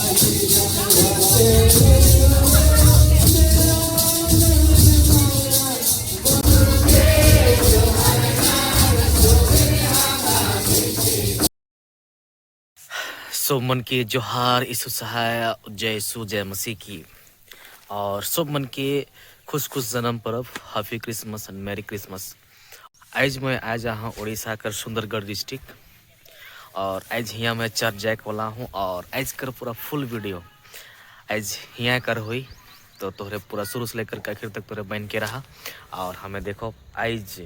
सब मन के जोहार यीशु सहाय जय यीशु जय मसीह की। और सब मन के खुश खुश जन्म पर्व happy Christmas and merry Christmas. आज मैं आज यहाँ उड़ीसा कर सुंदरगढ़ डिस्ट्रिक्ट और आज यहाँ मैं चर्च जाए वाला हूँ और आज कर पूरा फुल वीडियो आज यहाँ कर हुई तो तोहरे पूरा शुरू से लेकर के आखिर तक तोहरे बन के रहा। और हमें देखो आज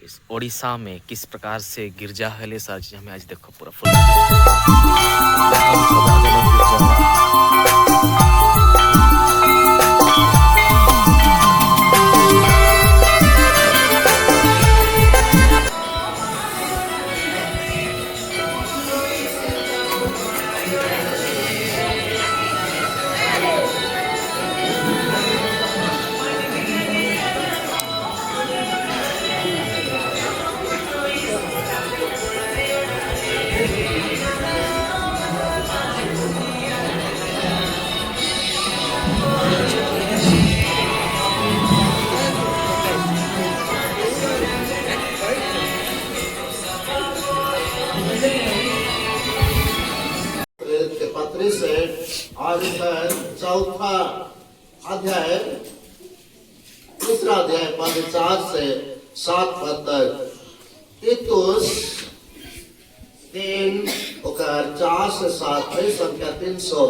इस उड़ीसा में किस प्रकार से गिरजा है सारी चीज हमें आज देखो पूरा फुल आज चौथा अध्याय तीसरा अध्याय पद 4 से 7 पद तक तीतुस 3 ओकर 4 से 7 है संख्या 300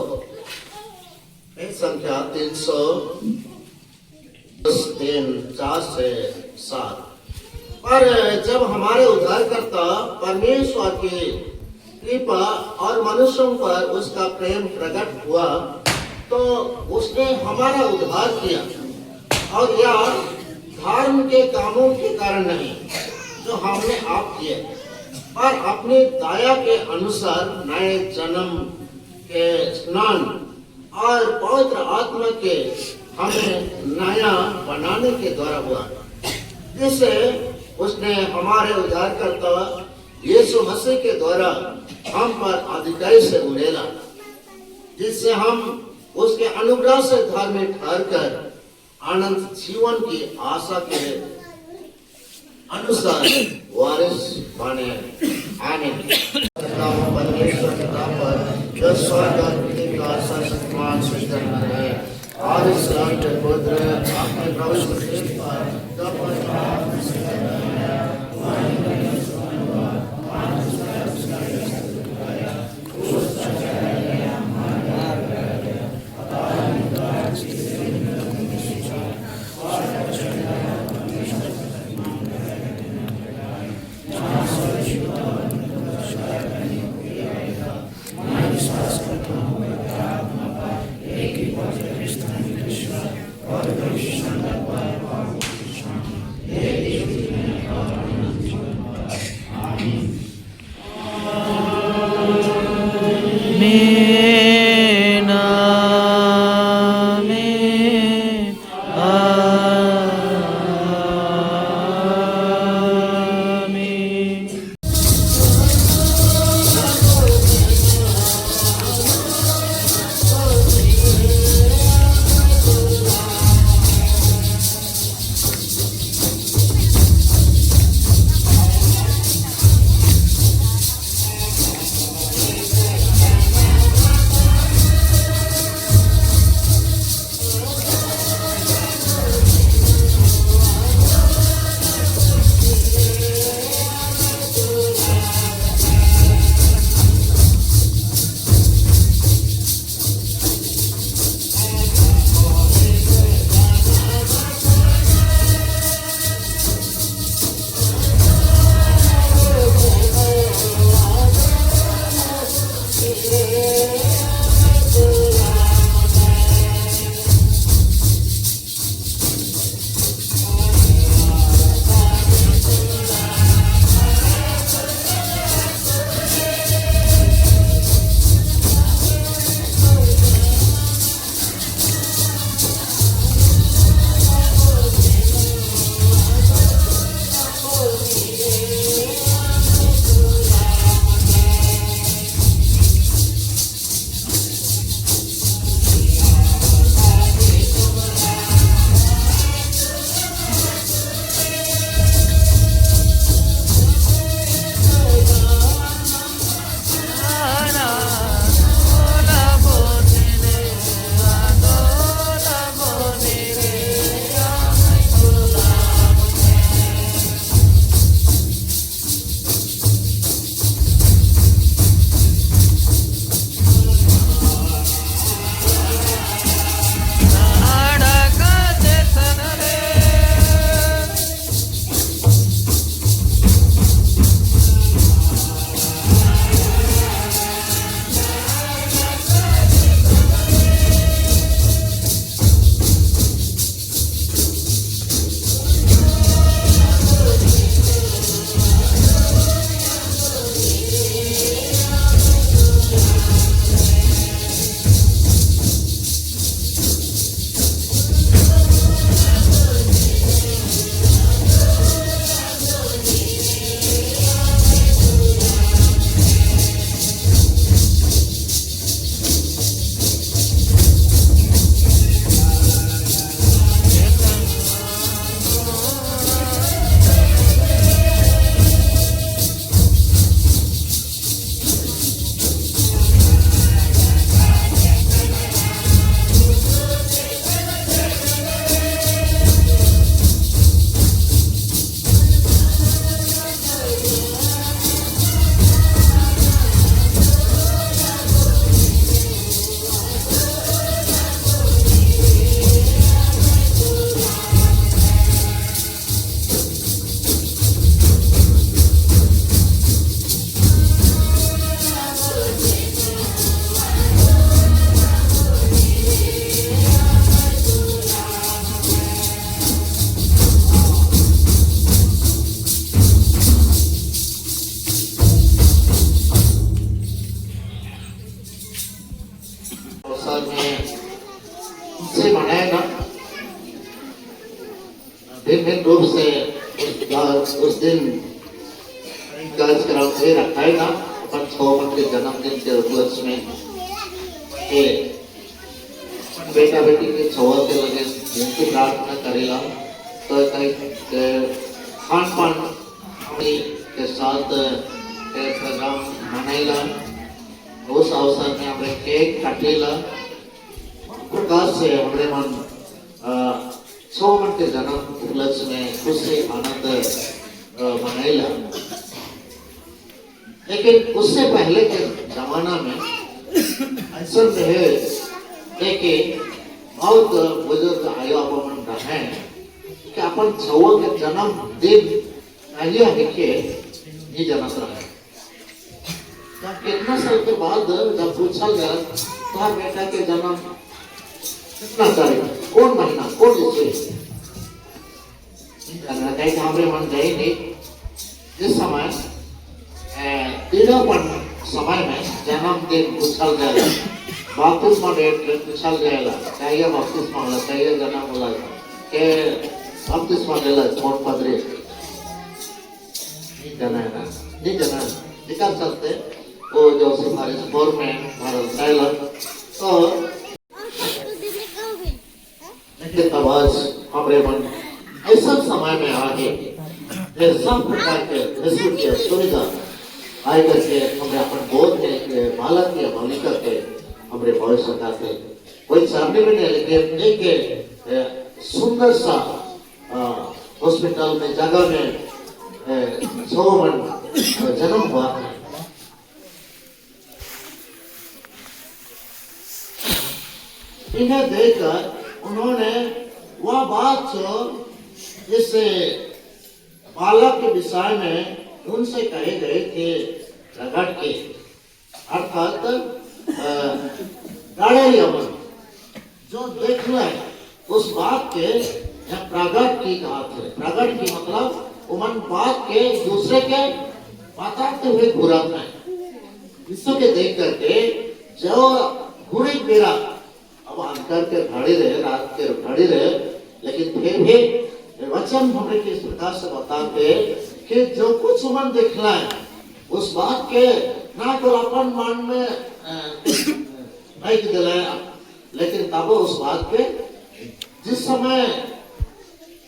3 4 से 7। पर जब हमारे उद्धारकर्ता परमेश्वर की कृपा और मनुष्यों पर उसका प्रेम प्रकट हुआ तो उसने हमारा उद्धार किया और यह धर्म के कामों के कारण नहीं जो हमने आप किए पर अपनी दया के अनुसार नए जन्म के स्नान और पवित्र आत्मा के हमें नया बनाने के द्वारा हुआ, जिससे उसने हमारे उद्धारकर्ता यीशु मसीह के द्वारा हम पर अधिकारी से उड़ेला, जिससे हम उसके अनुग्रह से धार्मिक ठहरकर अनंत जीवन की आशा के अनुसार वारिस बने। आमीन। परमेश्वर पिता पर जो स्वर्ग और पृथ्वी का सर्वशक्तिमान सृष्टिकर्ता है और इस के पुत्र अपने प्रभु यीशु मसीह पर विभिन्न रूप से उस दिन कार्यक्रम से रखाएगा अपन छोमन के जन्मदिन के उपलक्ष्य में के बेटा बेटी के छवा के लगे उनकी प्रार्थना करेगा तो कई खान पान के साथ प्रोग्राम मनाएगा उस अवसर में हमें केक काटेगा प्रकार से हमारे मन छोमन के जन्म उपलक्ष्य में खुशी आनंद मनाएगा। लेकिन उससे पहले के जमाना में ऐसा रहे कि बहुत बुजुर्ग आयो अपन रहे कि अपन छवा के जन्म दिन आइए के नहीं जनत रहे। कितना साल के बाद जब पूछल गया तुम्हार बेटा के जन्म कितना तारीख कौन महीना कौन ऋतु हमारे मन गए नहीं जिस समय तीनों समय में जन्मदिन पूछल जाएगा बपतिस्मा डेट पूछल जाएगा चाहिए बपतिस्मा होला चाहिए जन्म होला के बपतिस्मा देला कौन पदरे नहीं जाना है ना नहीं जाना निकाल सकते वो जो सिफारिश गवर्नमेंट भारत साइलर तो लेकिन आवाज हमारे मन ऐसा समय में आगे ये सब प्रकार के फैसिलिटी सुविधा आए करके हमें अपन बोध के बालक या बालिका के हमारे भविष्य का थे कोई सामने में नहीं लेकिन एक सुंदर सा हॉस्पिटल में जगह में छोमन जन्म हुआ है। इन्हें देखकर उन्होंने वह बात इस बालक के विषय में उनसे कहे गए थे प्रकट के अर्थात यमन जो देखना है उस बात के प्रकट की कहा थे। प्रकट की मतलब उमन बात के दूसरे के बताते हुए घूरा है विश्व के देख करके जो घूरे मेरा अब अंतर के खड़े रहे रात के खड़े रहे लेकिन फिर भी वचन हमें किस प्रकार से बताते कि जो कुछ मन देखना है उस बात के ना तो अपन मन में नहीं दिलाया लेकिन तब उस बात के जिस समय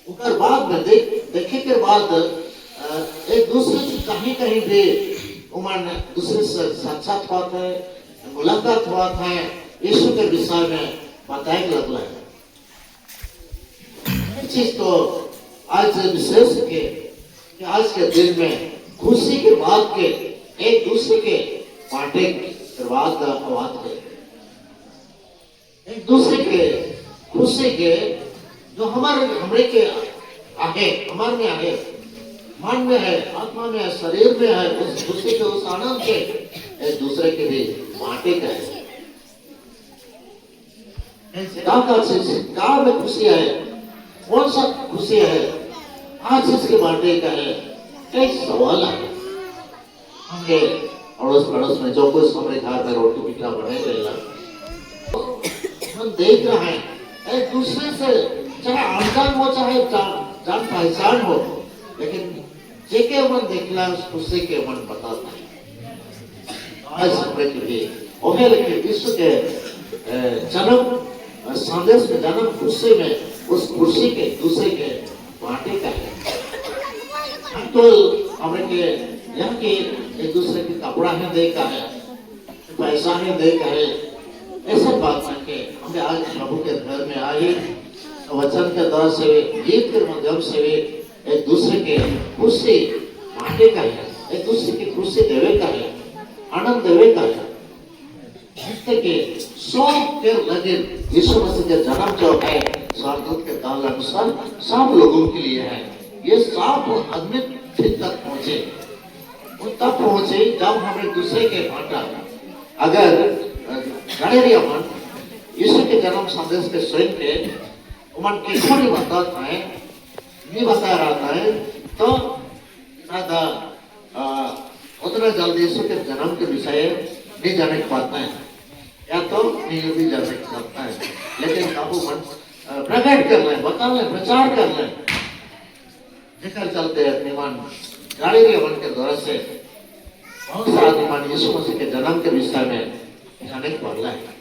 उनका बाद में देखे के बाद एक दूसरे से कहीं कहीं भी उमन दूसरे से साक्षात हुआ है मुलाकात हुआ है यीशु के विषय में बताए लगला है चीज तो आज विशेष के कि आज के दिन में खुशी के बाद के एक दूसरे के बांटे करवाद है एक दूसरे के खुशी के जो हमारे के आगे हमारे में आगे मन में है आत्मा में है शरीर में है उस खुशी के उस आनंद के एक दूसरे के भी बांटे का है में खुशी है कौन सा खुशी है आज इसके बांटे का है एक सवाल है हमने अड़ोस पड़ोस में जो कुछ हमारे घर में रोटी पिठा बने रहेगा हम देख रहे हैं एक दूसरे से चाहे अनजान हो चाहे जान पहचान हो लेकिन जेके मन देखना है उस खुशी के मन बताता है आज हमारे के लिए लेकिन विश्व के जन्म संदेश में जन्म खुशी में उस खुशी के दूसरे के बांटे का है तो हमें के यहाँ के एक दूसरे के कपड़ा ही दे का है पैसा ही दे का है ऐसा बात करके हमें आज प्रभु के घर में आए वचन के दौर से गीत के माध्यम से एक दूसरे के खुशी बांटे का है एक दूसरे की खुशी देवे का है आनंद देवे का है के सब के लगे यीशु मसीह का जन्म जो है स्वर्गदूत के काल अनुसार सब लोगों के लिए है ये सब आदमी फिर तक पहुंचे वो तब पहुंचे जब हम एक दूसरे के बांटा अगर गणेरिया मन यीशु के जन्म संदेश के स्वयं के मन किसको नहीं बताता है नहीं बता रहा है तो ज्यादा उतना जल्दी यीशु के जन्म के विषय नहीं जाने पाता है या तो नहीं भी जा सकता है लेकिन काबू मन प्रकट कर ले बता ले प्रचार कर ले जेकर चलते अपने मन गाड़ी के मन के द्वारा से बहुत सारा मन यीशु मसीह के जन्म के विषय में जाने को मिला है।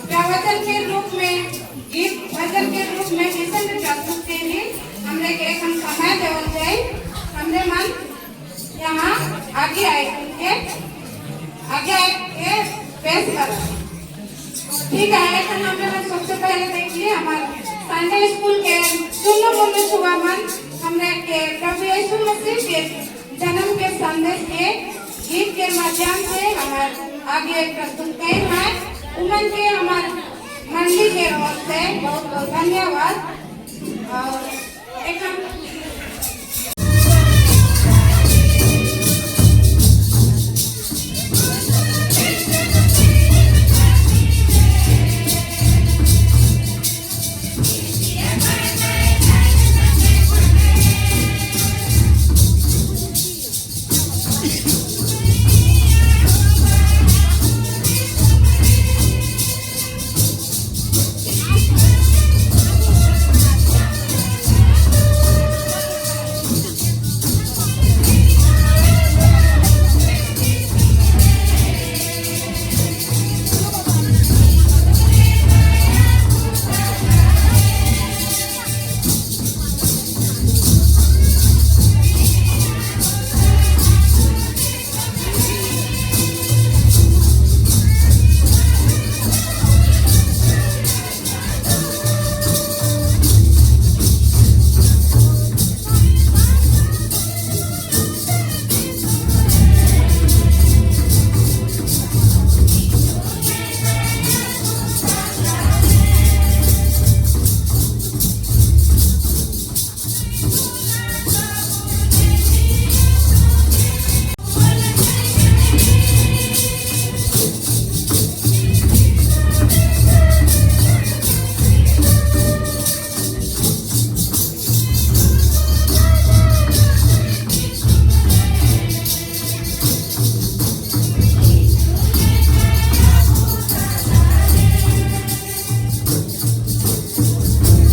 प्रवचन के रूप में गीत भजन के रूप में किसन प्रस्तुत के लिए हमने एक हम समय देवल जाए हमने मन यहाँ आगे आए के पेश कर ठीक है। हमने मन सबसे पहले देखिए हमारे संडे स्कूल के सुनो बोलो सुबह मन हमने के प्रभु यीशु मसीह के जन्म के संदेश के गीत के माध्यम से हमारे आगे प्रस्तुत किए हैं। उमन के हमारे मंडी के ओर से बहुत बहुत धन्यवाद। और